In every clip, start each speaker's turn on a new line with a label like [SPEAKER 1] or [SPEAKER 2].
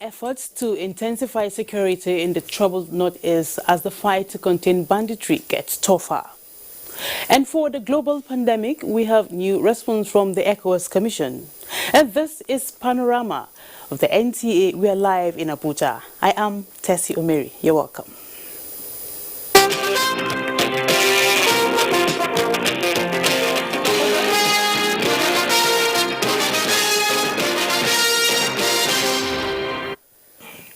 [SPEAKER 1] efforts to intensify security in the troubled northeast as the fight to contain banditry gets tougher. And for the global pandemic, we have new response from the ECOWAS Commission. And this is Panorama of the NTA. We are live in Abuja. I am Tessie Omeri. You're welcome.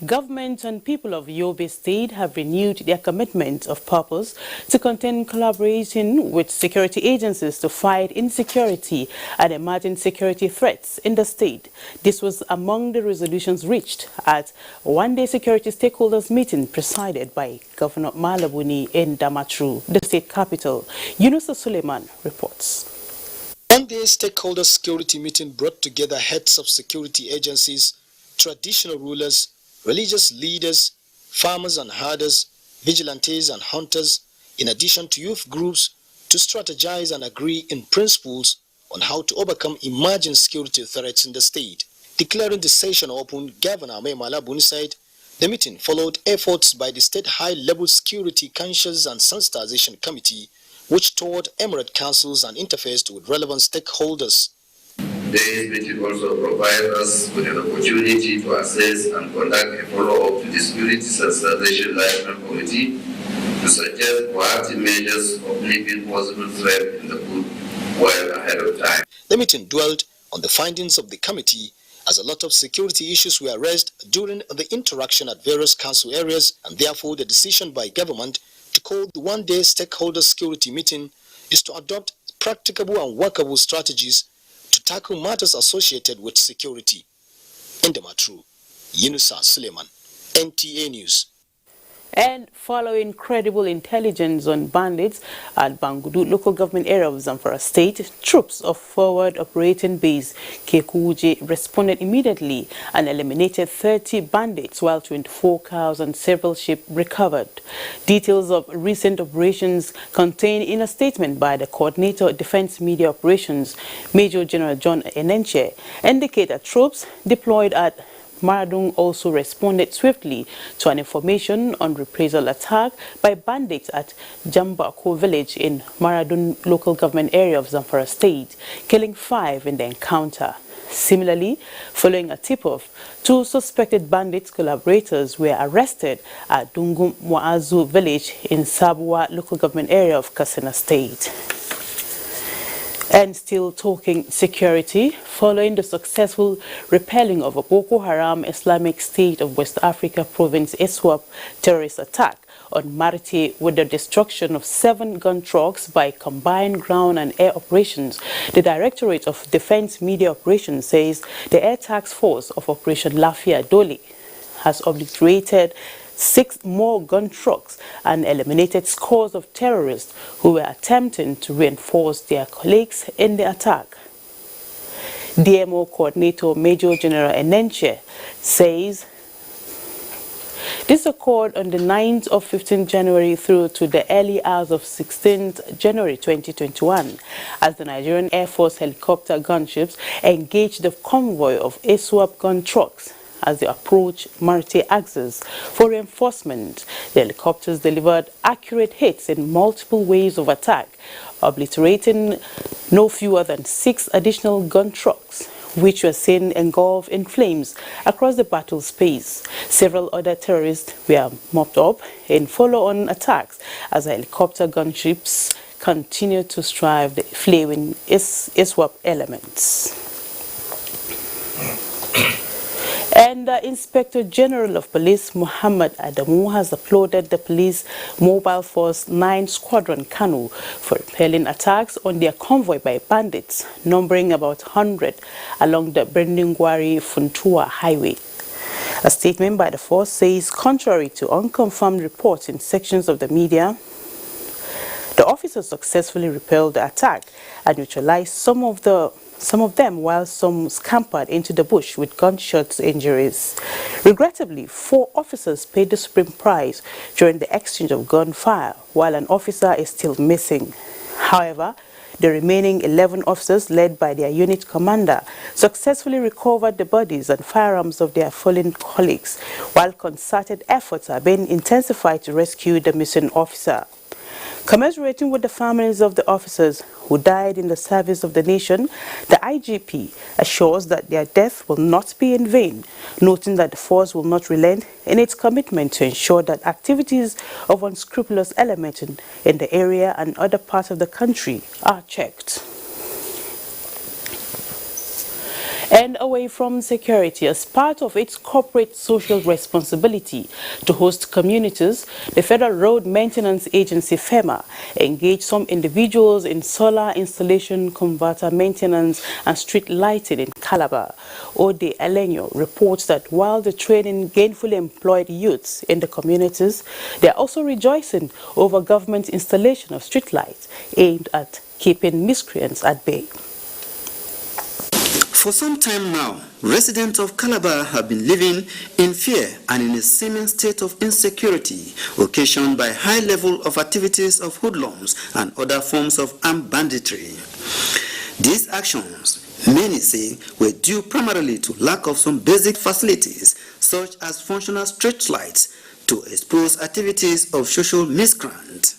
[SPEAKER 1] Government and people of Yobe State have renewed their commitment of purpose to continue collaborating with security agencies to fight insecurity and emerging security threats in the state. This was among the resolutions reached at a one-day security stakeholders meeting presided by Governor Malabuni in Damaturu, the state capital. Yunusa Suleiman reports.
[SPEAKER 2] One-day stakeholder security meeting brought together heads of security agencies, traditional rulers, religious leaders, farmers and herders, vigilantes and hunters, in addition to youth groups, to strategize and agree in principles on how to overcome emerging security threats in the state. Declaring the session open, Governor Malabuni said the meeting followed efforts by the State High-Level Security Conscious and Sensitization Committee, which toured emirate councils and interfaced with relevant stakeholders.
[SPEAKER 3] Today's meeting also provides us with an opportunity to assess and conduct a follow-up to the Security Sensitization Liaison Committee to suggest proactive measures of nipping possible threat in the food well ahead of time.
[SPEAKER 2] The meeting dwelled on the findings of the committee as a lot of security issues were raised during the interaction at various council areas, and therefore the decision by government to call the one-day stakeholder security meeting is to adopt practicable and workable strategies to tackle matters associated with security. In Damaturu, Yunusa Suleiman, NTA News.
[SPEAKER 1] And following credible intelligence on bandits at Bangudu local government area of Zamfara state, troops of forward operating base Kekuje responded immediately and eliminated 30 bandits while 24 cows and several sheep recovered. Details of recent operations contained in a statement by the Coordinator of Defense Media Operations, Major General John Enenche, indicate that troops deployed at Maradun also responded swiftly to an information on reprisal attack by bandits at Jambako village in Maradun local government area of Zamfara state, killing 5 in the encounter. Similarly, following a tip-off, 2 suspected bandits collaborators were arrested at Dungum Muazu village in Sabwa local government area of Katsina state. And still talking security, following the successful repelling of a Boko Haram Islamic State of West Africa province ISWAP terrorist attack on Marite with the destruction of 7 gun trucks by combined ground and air operations, the Directorate of Defense Media Operations says the Air Task Force of Operation Lafia Dole has obliterated 6 more gun trucks and eliminated scores of terrorists who were attempting to reinforce their colleagues in the attack. DMO Coordinator Major General Enenche says this occurred on the 9th of 15th January through to the early hours of 16th January 2021 as the Nigerian Air Force helicopter gunships engaged the convoy of ISWAP gun trucks. As they approach Marite axis for reinforcement, the helicopters delivered accurate hits in multiple waves of attack, obliterating no fewer than 6 additional gun trucks, which were seen engulfed in flames across the battle space. Several other terrorists were mopped up in follow-on attacks as helicopter gunships continued to strive the flaming ISWAP elements. And the Inspector General of Police, Muhammad Adamu, has applauded the police Mobile Force 9 Squadron Kanu for repelling attacks on their convoy by bandits, numbering about 100 along the Brendingwari-Funtua highway. A statement by the force says, contrary to unconfirmed reports in sections of the media, the officers successfully repelled the attack and neutralized some of them, while some scampered into the bush with gunshot injuries. Regrettably, 4 officers paid the supreme price during the exchange of gunfire, while an officer is still missing. However, The remaining 11 officers, led by their unit commander, successfully recovered the bodies and firearms of their fallen colleagues, while concerted efforts are being intensified to rescue the missing officer. Commiserating with the families of the officers who died in the service of the nation, the IGP assures that their death will not be in vain, noting that the force will not relent in its commitment to ensure that activities of unscrupulous elements in the area and other parts of the country are checked. And away from security, as part of its corporate social responsibility to host communities, the Federal Road Maintenance Agency, FEMA, engaged some individuals in solar installation, converter maintenance, and street lighting in Calabar. Ode Alenyo reports that while the training gainfully employed youths in the communities, they are also rejoicing over government installation of street lights aimed at keeping miscreants at bay.
[SPEAKER 4] For some time now, residents of Calabar have been living in fear and in a seeming state of insecurity occasioned by high level of activities of hoodlums and other forms of armed banditry. These actions, many say, were due primarily to lack of some basic facilities such as functional street lights to expose activities of social miscreants.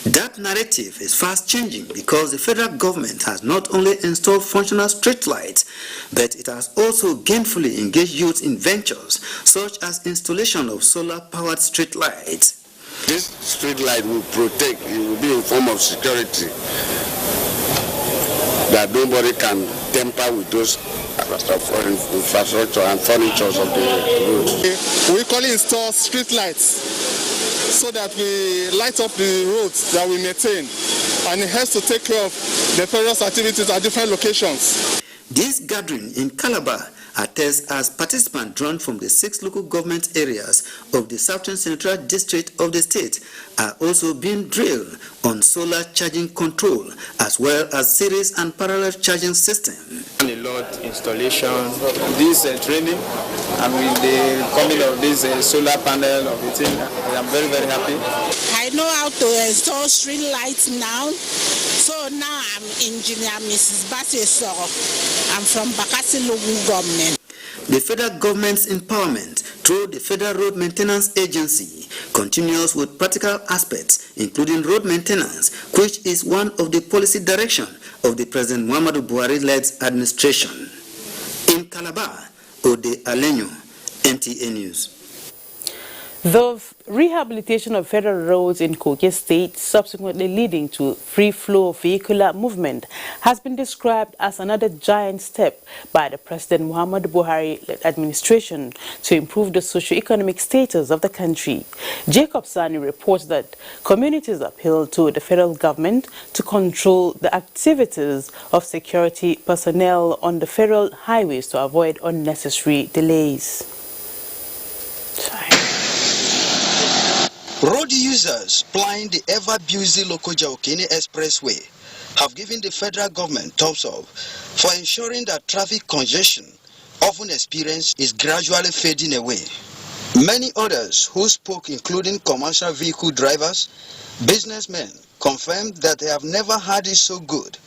[SPEAKER 4] That narrative is fast changing because the federal government has not only installed functional street lights, but it has also gainfully engaged youth in ventures such as installation of solar-powered street lights.
[SPEAKER 5] This street light will protect, it will be in form of security, that nobody can tamper with those infrastructure and furniture of the road.
[SPEAKER 6] We call it install street lights, so that we light up the roads that we maintain, and it has to take care of the various activities at different locations.
[SPEAKER 4] This gathering in Calabar attests as participants drawn from the 6 local government areas of the Southern Central District of the state are also being drilled on solar charging control as well as series and parallel charging system.
[SPEAKER 7] A lot installation, this training, and with the coming of this solar panel of the thing, I am very, very happy.
[SPEAKER 8] I know how to install street lights now. So now I'm engineer Mrs. Baseso. I'm from Bakassi local government.
[SPEAKER 4] The federal government's empowerment through the Federal Road Maintenance Agency continues with practical aspects, including road maintenance, which is one of the policy direction of the President Muhammadu Buhari-led administration. In Calabar, Ode Alenyo, NTA News.
[SPEAKER 1] The rehabilitation of federal roads in Kogi State, subsequently leading to free flow of vehicular movement, has been described as another giant step by the President Muhammadu Buhari administration to improve the socio-economic status of the country. Jacob Sani reports that communities appeal to the federal government to control the activities of security personnel on the federal highways to avoid unnecessary delays.
[SPEAKER 2] Road users plying the ever-busy Lokoja-Okene Expressway have given the federal government thumbs up for ensuring that traffic congestion often experienced is gradually fading away. Many others who spoke, including commercial vehicle drivers, businessmen, confirmed that they have never had it so good,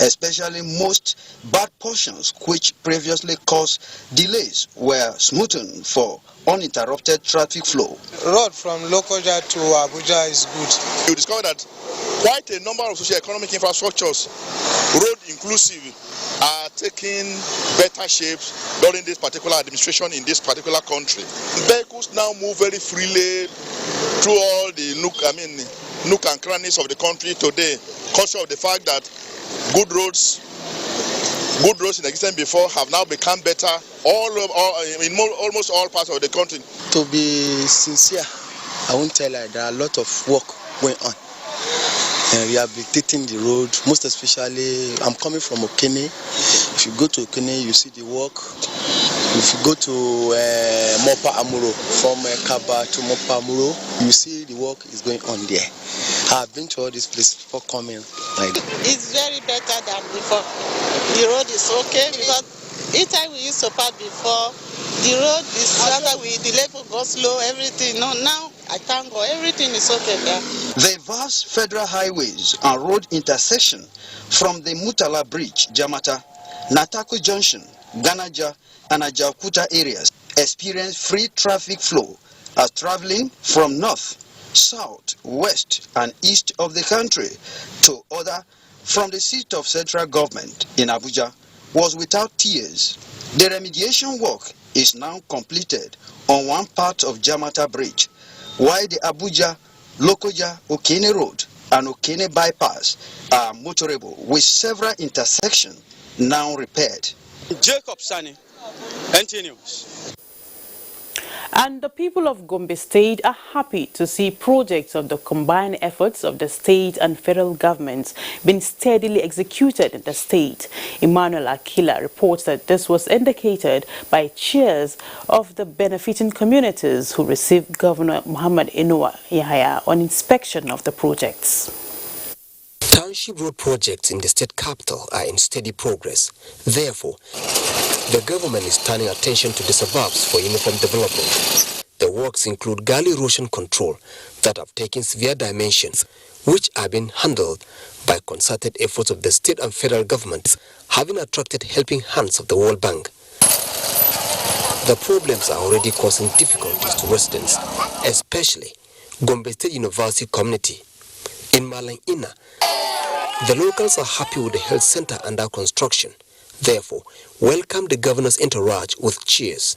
[SPEAKER 2] especially most bad portions which previously caused delays were smoothened for uninterrupted traffic flow.
[SPEAKER 9] Road from Lokoja to Abuja is good.
[SPEAKER 10] You discover that quite a number of socio-economic infrastructures, road inclusive, are taking better shapes during this particular administration in this particular country. Vehicles now move very freely through all the nook and crannies of the country today, conscious of the fact that good roads in existence before have now become better in almost all parts of the country.
[SPEAKER 9] To be sincere, I won't tell you, there are a lot of work going on. Rehabilitating the road, most especially, I'm coming from Okene. If you go to Okene, you see the work. If you go to Mopa Amuro, from Kaba to Mopa Amuro, you see the work is going on there. I've been to all these places before coming.
[SPEAKER 8] It's very better than before. The road is okay because each time we used to pass before, the road is rather the level goes slow, everything. No, now I thank God, everything is okay there.
[SPEAKER 4] The vast federal highways and road intersection from the Mutala Bridge, Jamata, Natako Junction, Ganaja, and Ajaokuta areas experience free traffic flow as traveling from north, south, west, and east of the country to other from the seat of central government in Abuja was without tears. The remediation work is now completed on one part of Jamata Bridge, while the Abuja, Lokoja, Okene Road and Okene Bypass are motorable with several intersections now repaired.
[SPEAKER 11] Jacob Sani, NTA News.
[SPEAKER 1] And the people of Gombe State are happy to see projects of the combined efforts of the state and federal governments being steadily executed in the state. Emmanuel Akila reports that this was indicated by chairs of the benefiting communities who received Governor Muhammad Inuwa Yahaya on inspection of the projects.
[SPEAKER 12] Township road projects in the state capital are in steady progress. Therefore, the government is turning attention to the suburbs for uniform development. The works include gully erosion control that have taken severe dimensions, which are being handled by concerted efforts of the state and federal governments, having attracted helping hands of the World Bank. The problems are already causing difficulties to residents, especially Gombe State University community. In Malangina, the locals are happy with the health center under construction. Therefore, welcome the governor's entourage with cheers.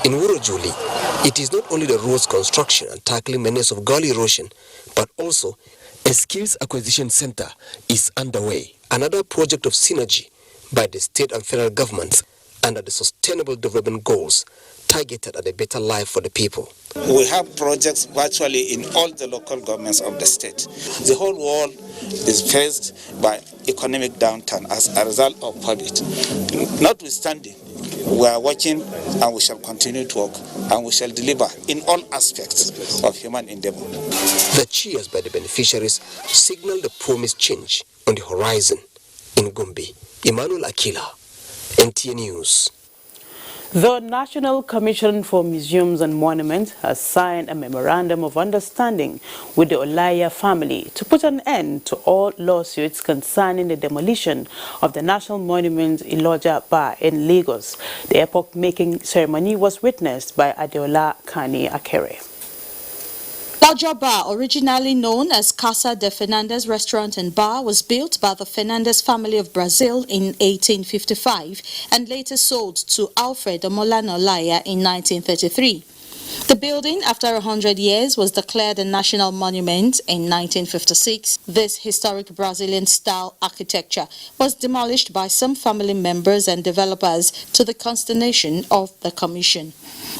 [SPEAKER 12] In Wurojuli, it is not only the roads construction and tackling menace of gully erosion, but also a skills acquisition center is underway. Another project of synergy by the state and federal governments under the sustainable development goals targeted at a better life for the people.
[SPEAKER 13] We have projects virtually in all the local governments of the state. The whole world is faced by economic downturn as a result of COVID. Notwithstanding, we are working and we shall continue to work and we shall deliver in all aspects of human endeavor.
[SPEAKER 12] The cheers by the beneficiaries signal the promised change on the horizon. In Gombe, Emmanuel Akila, NTA News.
[SPEAKER 1] The National Commission for Museums and Monuments has signed a memorandum of understanding with the Olaya family to put an end to all lawsuits concerning the demolition of the National Monument Iloja Bar in Lagos. The epoch-making ceremony was witnessed by Adeola Kani Akere.
[SPEAKER 14] Iloja Bar, originally known as Casa de Fernandez Restaurant and Bar, was built by the Fernandez family of Brazil in 1855 and later sold to Alfred Omolana Olaya in 1933. The building, after 100 years, was declared a national monument in 1956. This historic Brazilian-style architecture was demolished by some family members and developers to the consternation of the Commission.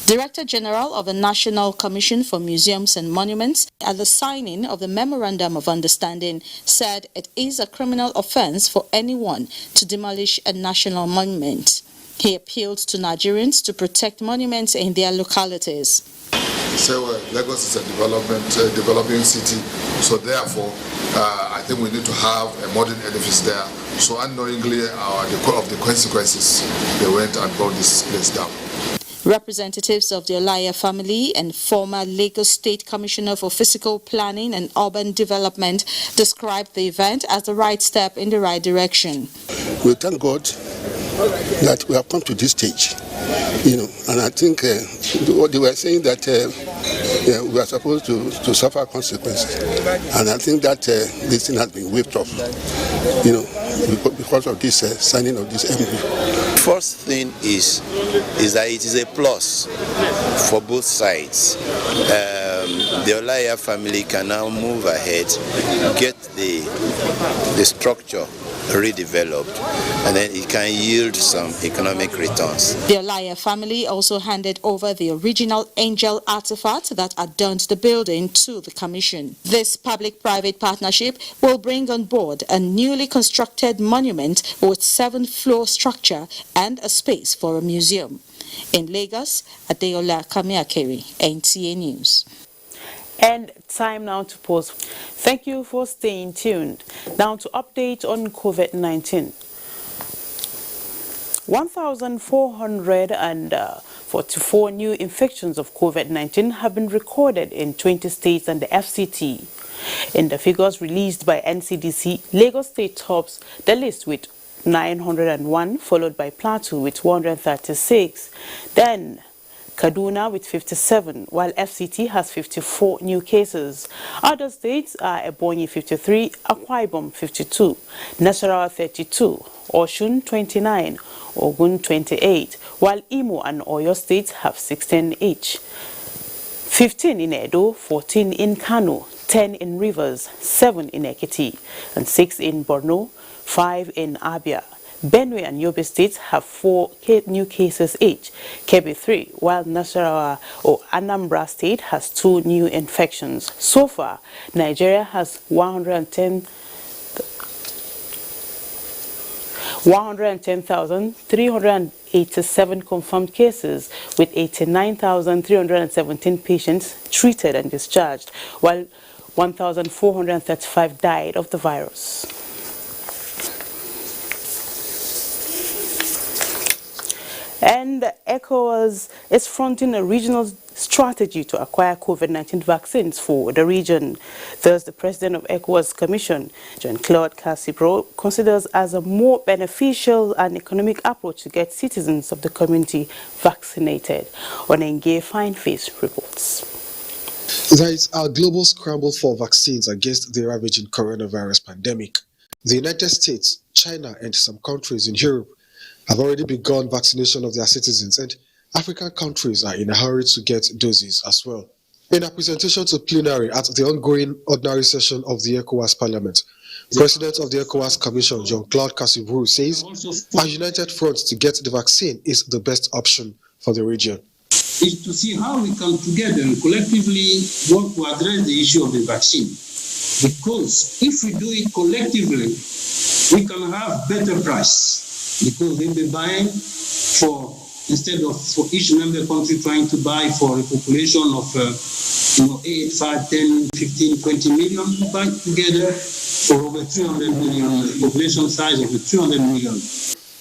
[SPEAKER 14] Director General of the National Commission for Museums and Monuments, at the signing of the Memorandum of Understanding, said it is a criminal offense for anyone to demolish a national monument. He appealed to Nigerians to protect monuments in their localities.
[SPEAKER 10] So Lagos is a developing city, so therefore I think we need to have a modern edifice there. So unknowingly, of the consequences, they went and brought this place down.
[SPEAKER 14] Representatives of the Olaya family and former Lagos State Commissioner for Physical Planning and Urban Development described the event as the right step in the right direction.
[SPEAKER 5] We thank God that we have come to this stage, and I think what they were saying that we are supposed to suffer consequences, and I think that this thing has been waived off, because of this signing of this MOU.
[SPEAKER 15] First thing is that it is a plus for both sides. The Olaya family can now move ahead, get the structure redeveloped, and then it can yield some economic returns.
[SPEAKER 14] The Olaya family also handed over the original angel artifact that adorned the building to the Commission. This public-private partnership will bring on board a newly constructed monument with 7-floor structure and a space for a museum. In Lagos, Adeola Kamiakeri, NTA News.
[SPEAKER 1] And time now to pause. Thank you for staying tuned. Now to update on COVID-19. 1,444 new infections of COVID-19 have been recorded in 20 states and the FCT. In the figures released by NCDC, Lagos State tops the list with 901, followed by Plateau with 136, then Kaduna with 57, while FCT has 54 new cases. Other states are Ebonyi 53, Akwa Ibom 52, Nasarawa 32, Osun 29, Ogun 28, while Imo and Oyo states have 16 each. 15 in Edo, 14 in Kano, 10 in Rivers, 7 in Ekiti, and 6 in Borno, 5 in Abia. Benue and Yobe states have 4 new cases each, Kebbi 3, while Nasarawa or Anambra state has 2 new infections. So far, Nigeria has 110,387 confirmed cases, with 89,317 patients treated and discharged, while 1,435 died of the virus. And ECOWAS is fronting a regional strategy to acquire COVID-19 vaccines for the region. Thus, the president of ECOWAS Commission, Jean-Claude Cassibro, considers as a more beneficial and economic approach to get citizens of the community vaccinated. Onenge Fineface reports.
[SPEAKER 16] There is a global scramble for vaccines against the ravaging coronavirus pandemic. The United States, China, and some countries in Europe have already begun vaccination of their citizens, and African countries are in a hurry to get doses as well. In a presentation to plenary at the ongoing ordinary session of the ECOWAS Parliament, President of the ECOWAS Commission, Jean-Claude Cassibro, says a united front to get the vaccine is the best option for the region.
[SPEAKER 17] Is to see how we come together and collectively work to address the issue of the vaccine. Because if we do it collectively, we can have better price. Because they'll be buying instead of for each member country trying to buy for a population of 8, 5, 10, 15, 20 million, we buy together for over 300 million, population size of 300 million.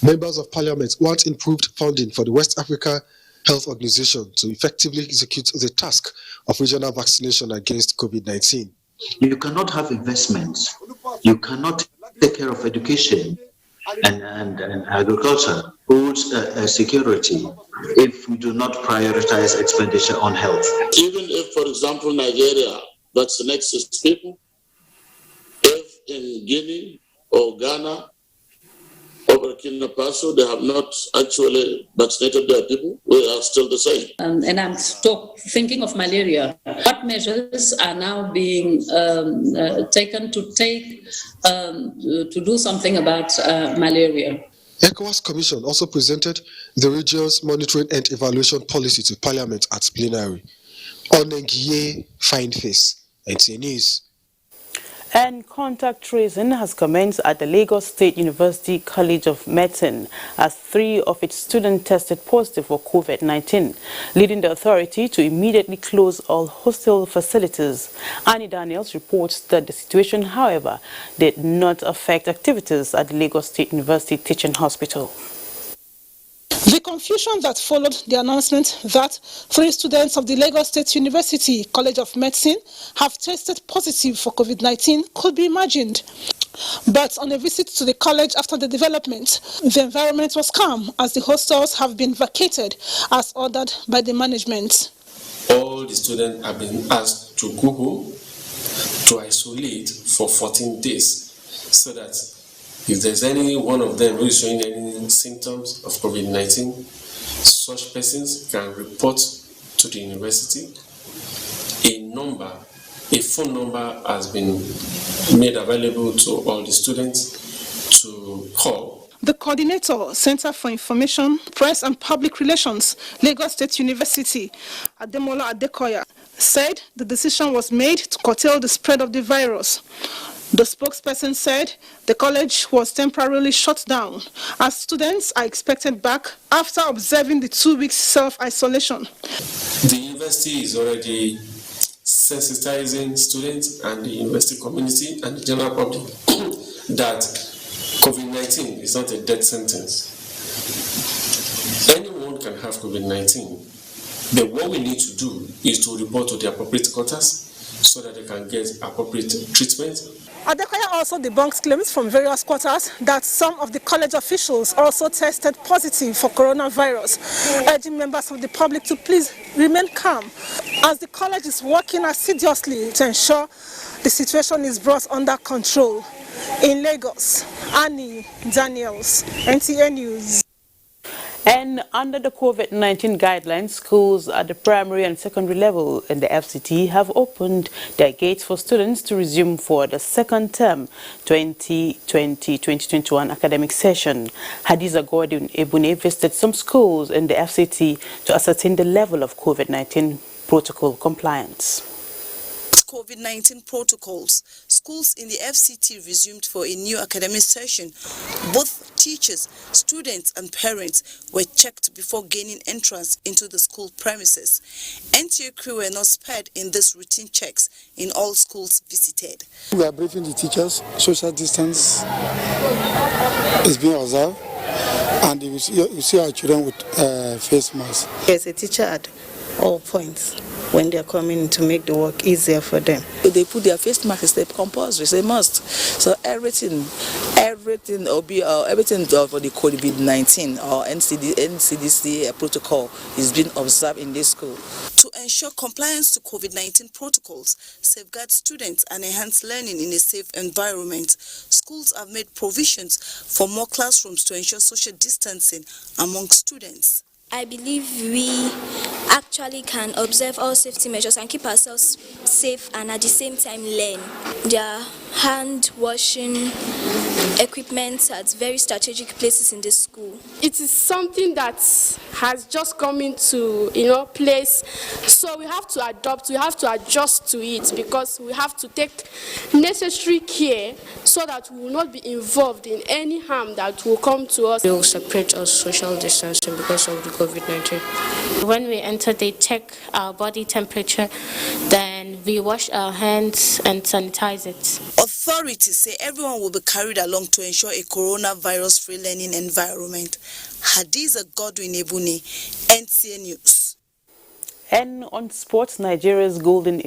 [SPEAKER 16] Members of Parliament want improved funding for the West Africa Health Organization to effectively execute the task of regional vaccination against COVID-19.
[SPEAKER 18] You cannot have investments. You cannot take care of education and agriculture, food security, if we do not prioritize expenditure on health.
[SPEAKER 19] Even if, for example, Nigeria vaccinates its people, if in Guinea or Ghana or Burkina Faso they have not actually vaccinated their people, we are still the same.
[SPEAKER 20] And I'm thinking of malaria. What measures are now being taken to do something about malaria?
[SPEAKER 16] ECOWAS Commission also presented the region's monitoring and evaluation policy to Parliament at plenary. Onengiye Fineface, NTA News.
[SPEAKER 1] And contact tracing has commenced at the Lagos State University College of Medicine as 3 of its students tested positive for COVID-19, leading the authority to immediately close all hostel facilities. Annie Daniels reports that the situation, however, did not affect activities at the Lagos State University Teaching Hospital.
[SPEAKER 21] The confusion that followed the announcement that 3 students of the Lagos State University College of Medicine have tested positive for COVID-19 could be imagined. But on a visit to the college after the development, the environment was calm as the hostels have been vacated as ordered by the management.
[SPEAKER 22] All the students have been asked to go home to isolate for 14 days so that if there's any one of them who is showing any symptoms of COVID-19, such persons can report to the university. A phone number has been made available to all the students to call.
[SPEAKER 21] The coordinator, Center for Information, Press and Public Relations, Lagos State University, Ademola Adekoya, said the decision was made to curtail the spread of the virus. The spokesperson said the college was temporarily shut down as students are expected back after observing the 2 weeks self-isolation.
[SPEAKER 22] The university is already sensitizing students and the university community and the general public that COVID-19 is not a death sentence. Anyone can have COVID-19, but what we need to do is to report to the appropriate quarters so that they can get appropriate treatment.
[SPEAKER 21] Adekoya also debunks claims from various quarters that some of the college officials also tested positive for coronavirus, urging members of the public to please remain calm as the college is working assiduously to ensure the situation is brought under control. In Lagos, Annie Daniels, NTA News.
[SPEAKER 1] And under the COVID-19 guidelines, schools at the primary and secondary level in the FCT have opened their gates for students to resume for the second term 2020-2021 academic session. Hadiza Gordon Ebune visited some schools in the FCT to ascertain the level of COVID-19 protocol compliance.
[SPEAKER 3] COVID-19 protocols, schools in the FCT resumed for a new academic session. Both teachers, students and parents were checked before gaining entrance into the school premises. NTA crew were not spared in these routine checks in all schools visited.
[SPEAKER 6] We are briefing the teachers. Social distance is being observed, and you see our children with face masks.
[SPEAKER 23] There's a teacher at all points when they're coming to make the work easier for them.
[SPEAKER 24] They put their face mask, it's compulsory, it's a must. So everything will be everything for the COVID-19 or NCDC protocol is being observed in this school.
[SPEAKER 3] To ensure compliance to COVID-19 protocols, safeguard students and enhance learning in a safe environment, schools have made provisions for more classrooms to ensure social distancing among students.
[SPEAKER 25] I believe we actually can observe all safety measures and keep ourselves safe and at the same time learn. There are hand washing equipment at very strategic places in the school.
[SPEAKER 26] It is something that has just come into place, so we have to adopt, we have to adjust to it because we have to take necessary care so that we will not be involved in any harm that will come to us.
[SPEAKER 27] They will separate us social distancing because of the COVID-19. When we enter, they check our body temperature, then we wash our hands and sanitize it.
[SPEAKER 3] Authorities say everyone will be carried along to ensure a coronavirus-free learning environment. Hadiza Godwin Ebune, NTA News.
[SPEAKER 1] And on sports, Nigeria's golden